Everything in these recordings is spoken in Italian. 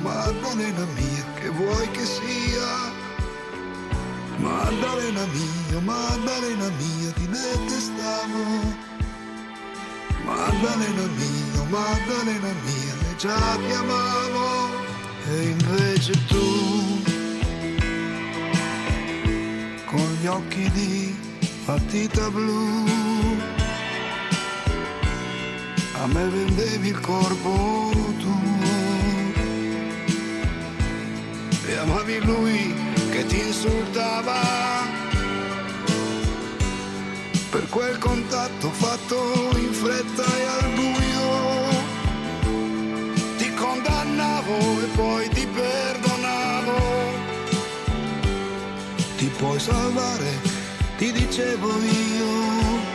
Maddalena mia, che vuoi che sia? Maddalena mia, ti detestavo. Maddalena mia, già ti amavo. E invece tu, con gli occhi di matita blu, a me vendevi il corpo tuo e amavi lui che ti insultava per quel contatto fatto in fretta e al buio. Ti condannavo e poi ti perdonavo. Ti puoi salvare, ti dicevo io.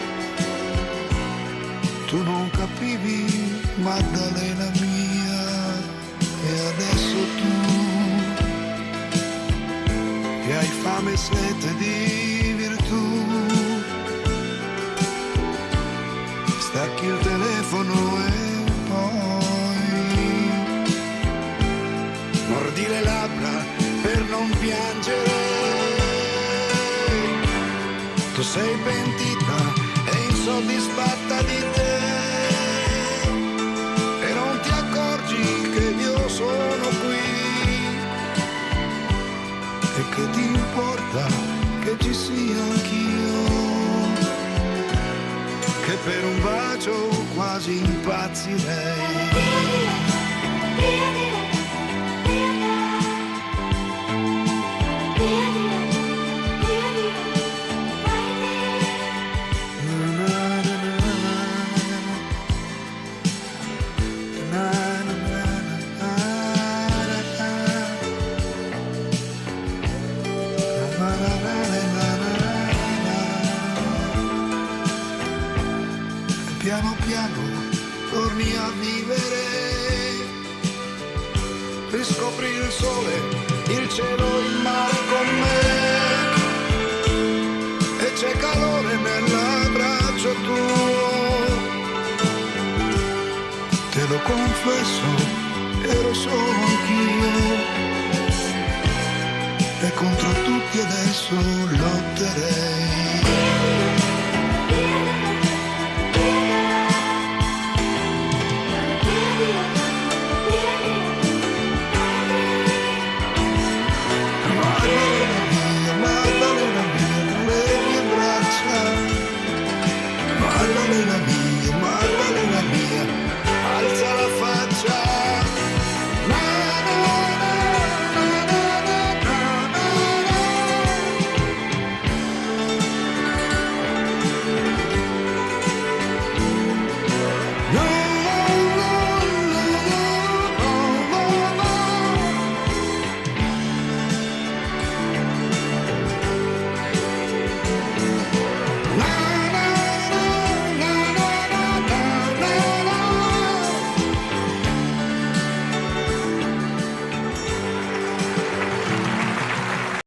Tu non capivi, Maddalena mia, e adesso tu, che hai fame e sete di virtù, stacchi il telefono e poi mordi le labbra per non piangere. Tu sei pentita e insoddisfatta di te e non ti accorgi che io sono qui e che ti importa che ci sia anch'io, che per un bacio quasi impazzirei. Piano piano torni a vivere, riscopri il sole, il cielo, il mare con me e c'è calore nell'abbraccio tuo. Te lo confesso, ero solo anch'io e contro tutti adesso lotterei.